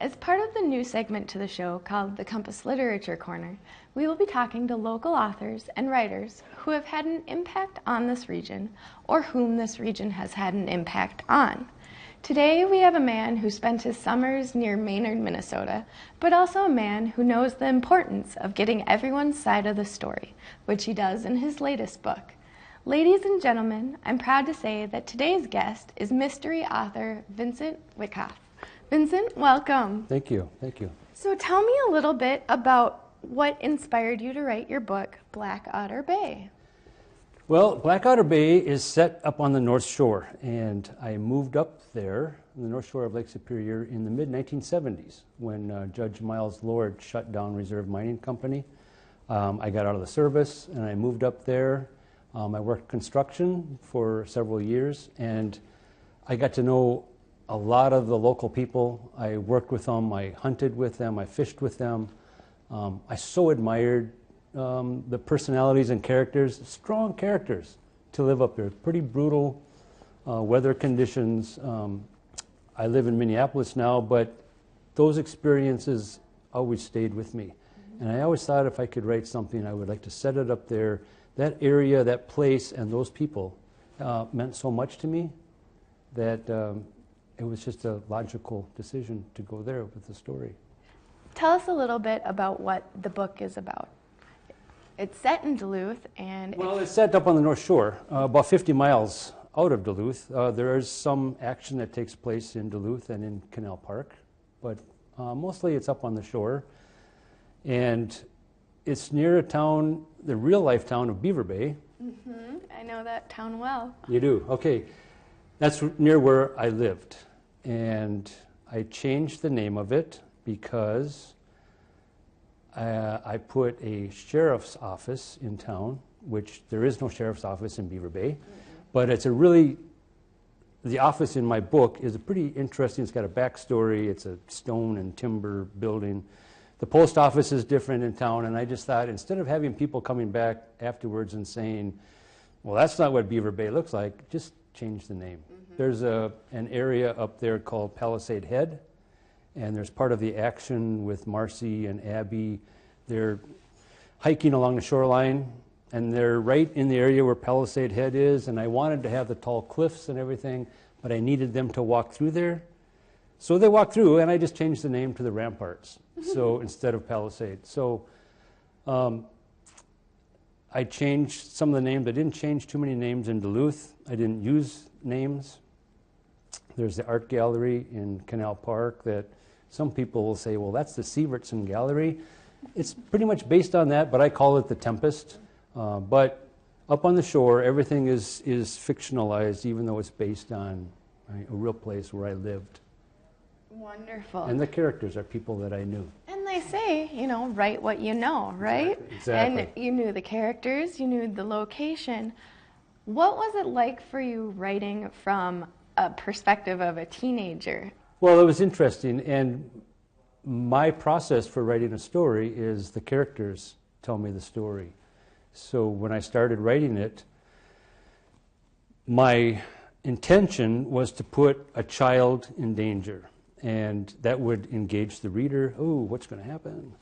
As part of the new segment to the show called the Compass Literature Corner, we will be talking to local authors and writers who have had an impact on this region or whom this region has had an impact on. Today we have a man who spent his summers near Maynard, Minnesota, but also a man who knows the importance of getting everyone's side of the story, which he does in his latest book. Ladies and gentlemen, I'm proud to say that today's guest is mystery author Vincent Wyckoff. Vincent, welcome. Thank you. Thank you. So tell me a little bit about what inspired you to write your book, Black Otter Bay. Well, Black Otter Bay is set up on the North Shore, and I moved up there on the North Shore of Lake Superior in the mid-1970s when Judge Miles Lord shut down Reserve Mining Company. I got out of the service, and I moved up there. I worked construction for several years, and I got to know a lot of the local people. I worked with them, I hunted with them, I fished with them. I so admired the personalities and characters, strong characters to live up there. Pretty brutal weather conditions. I live in Minneapolis now, but those experiences always stayed with me. And I always thought if I could write something, I would like to set it up there. That area, that place, and those people meant so much to me that it was just a logical decision to go there with the story. Tell us a little bit about what the book is about. It's set in Duluth, and well, it's set up on the North Shore, about 50 miles out of Duluth. There is some action that takes place in Duluth and in Canal Park, but mostly it's up on the shore. And it's near a town, the real-life town of Beaver Bay. Mm-hmm. I know that town well. You do? Okay. That's near where I lived. And I changed the name of it because I put a sheriff's office in town, which there is no sheriff's office in Beaver Bay. Mm-hmm. But it's the office in my book is a pretty interesting, it's got a backstory, it's a stone and timber building. The post office is different in town, and I just thought instead of having people coming back afterwards and saying, well, that's not what Beaver Bay looks like, just change the name. Mm-hmm. There's an area up there called Palisade Head, and there's part of the action with Marcy and Abby. They're hiking along the shoreline, and they're right in the area where Palisade Head is, and I wanted to have the tall cliffs and everything, but I needed them to walk through there. So they walked through, and I just changed the name to the Ramparts, so instead of Palisade. So I changed some of the names. I didn't change too many names in Duluth. I didn't use names. There's the art gallery in Canal Park that some people will say, well, that's the Sievertson Gallery. It's pretty much based on that, but I call it the Tempest. But up on the shore, everything is fictionalized, even though it's based on a real place where I lived. Wonderful. And the characters are people that I knew. And they say, write what you know, right? Exactly. And you knew the characters, you knew the location. What was it like for you writing from a perspective of a teenager? Well, it was interesting, and my process for writing a story is the characters tell me the story. So when I started writing it, my intention was to put a child in danger, and that would engage the reader. Oh, what's going to happen?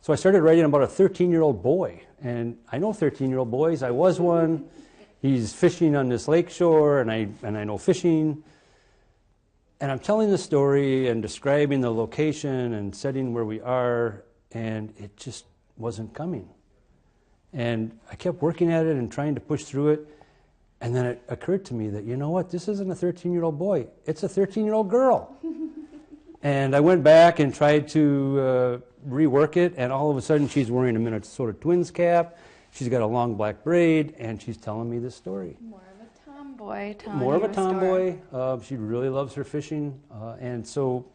So I started writing about a 13-year-old boy, and I know 13-year-old boys. I was one. He's fishing on this lake shore, and I know fishing. And I'm telling the story and describing the location and setting where we are, and it just wasn't coming. And I kept working at it and trying to push through it, and then it occurred to me that, you know what, this isn't a 13-year-old boy, it's a 13-year-old girl. And I went back and tried to rework it, and all of a sudden she's wearing a Minnesota Twins cap, she's got a long black braid, and she's telling me this story. More of a tomboy telling More of you a tomboy. She really loves her fishing, and so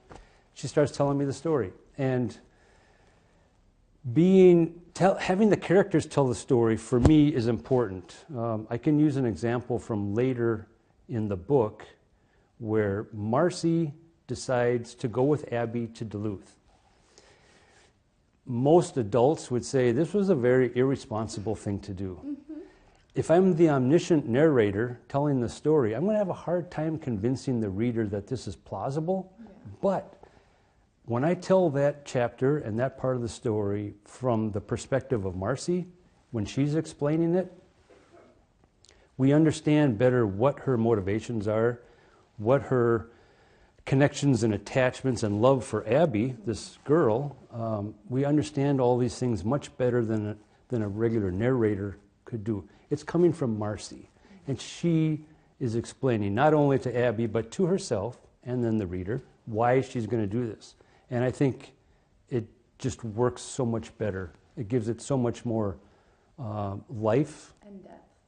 she starts telling me the story. And having the characters tell the story for me is important. I can use an example from later in the book where Marcy decides to go with Abby to Duluth. Most adults would say this was a very irresponsible thing to do. Mm-hmm. If I'm the omniscient narrator telling the story, I'm going to have a hard time convincing the reader that this is plausible. Yeah. But when I tell that chapter and that part of the story from the perspective of Marcy, when she's explaining it, we understand better what her motivations are, what her connections and attachments and love for Abby, this girl. We understand all these things much better than a regular narrator could do. It's coming from Marcy, and she is explaining not only to Abby but to herself and then the reader why she's going to do this. And I think it just works so much better. It gives it so much more life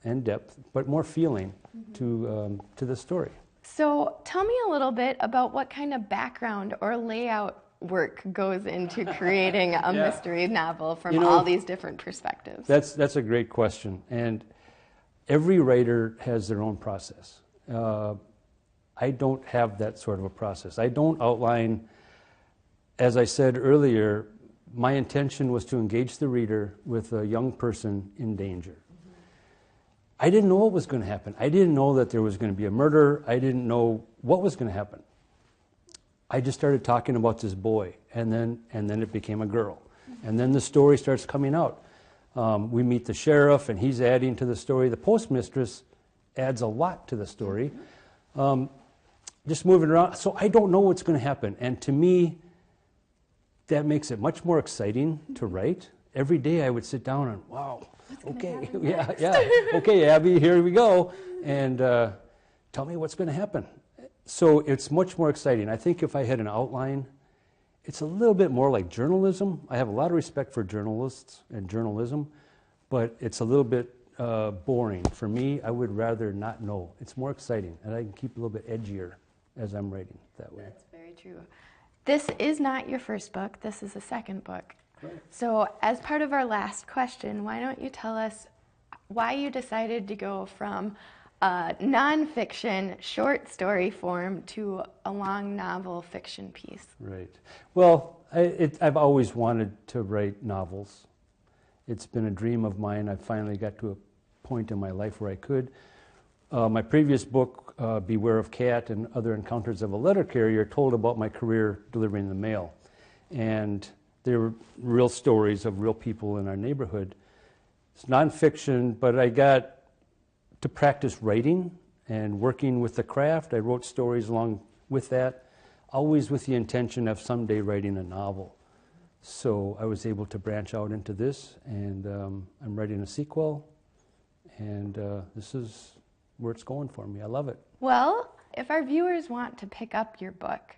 and depth, but more feeling to the story. So tell me a little bit about what kind of background or layout work goes into creating a mystery novel from all these different perspectives. That's a great question. And every writer has their own process. I don't have that sort of a process. I don't outline, as I said earlier, my intention was to engage the reader with a young person in danger. I didn't know what was going to happen. I didn't know that there was going to be a murder. I didn't know what was going to happen. I just started talking about this boy, and then it became a girl. And then the story starts coming out. We meet the sheriff, and he's adding to the story. The postmistress adds a lot to the story. Just moving around. So I don't know what's going to happen. And to me, that makes it much more exciting to write. Every day I would sit down and, wow, okay, okay, Abby, here we go. And tell me what's going to happen. So it's much more exciting. I think if I had an outline, it's a little bit more like journalism. I have a lot of respect for journalists and journalism, but it's a little bit boring. For me, I would rather not know. It's more exciting, and I can keep a little bit edgier as I'm writing that way. That's very true. This is not your first book. This is the second book. Right. So as part of our last question, why don't you tell us why you decided to go from a nonfiction short story form to a long novel fiction piece? Right. Well, I've always wanted to write novels. It's been a dream of mine. I finally got to a point in my life where I could. My previous book, Beware of Cat and Other Encounters of a Letter Carrier, told about my career delivering the mail. And they were real stories of real people in our neighborhood. It's nonfiction, but I got to practice writing and working with the craft. I wrote stories along with that, always with the intention of someday writing a novel. So I was able to branch out into this, and I'm writing a sequel, and this is where it's going for me. I love it. Well, if our viewers want to pick up your book,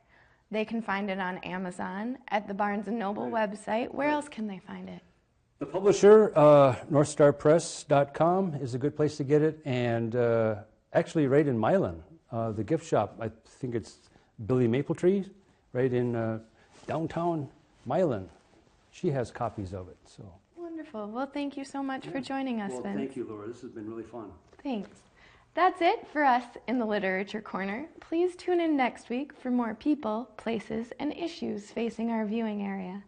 they can find it on Amazon, at the Barnes & Noble website. Where else can they find it? The publisher, NorthstarPress.com, is a good place to get it, and actually right in Milan, the gift shop. I think it's Billy Mapletree, right in downtown Milan. She has copies of it. So Wonderful. Well, thank you so much for joining us, Vince. Thank you, Laura. This has been really fun. Thanks. That's it for us in the Literature Corner. Please tune in next week for more people, places, and issues facing our viewing area.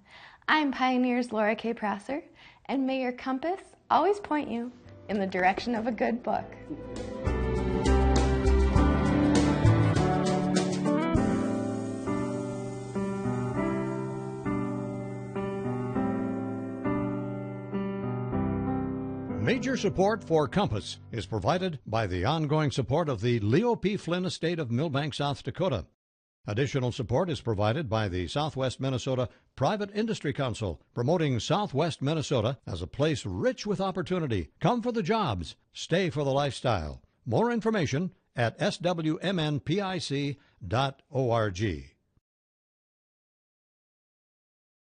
I'm Pioneer's Laura K. Prosser, and may your compass always point you in the direction of a good book. Major support for Compass is provided by the ongoing support of the Leo P. Flynn Estate of Millbank, South Dakota. Additional support is provided by the Southwest Minnesota Private Industry Council, promoting Southwest Minnesota as a place rich with opportunity. Come for the jobs, stay for the lifestyle. More information at swmnpic.org.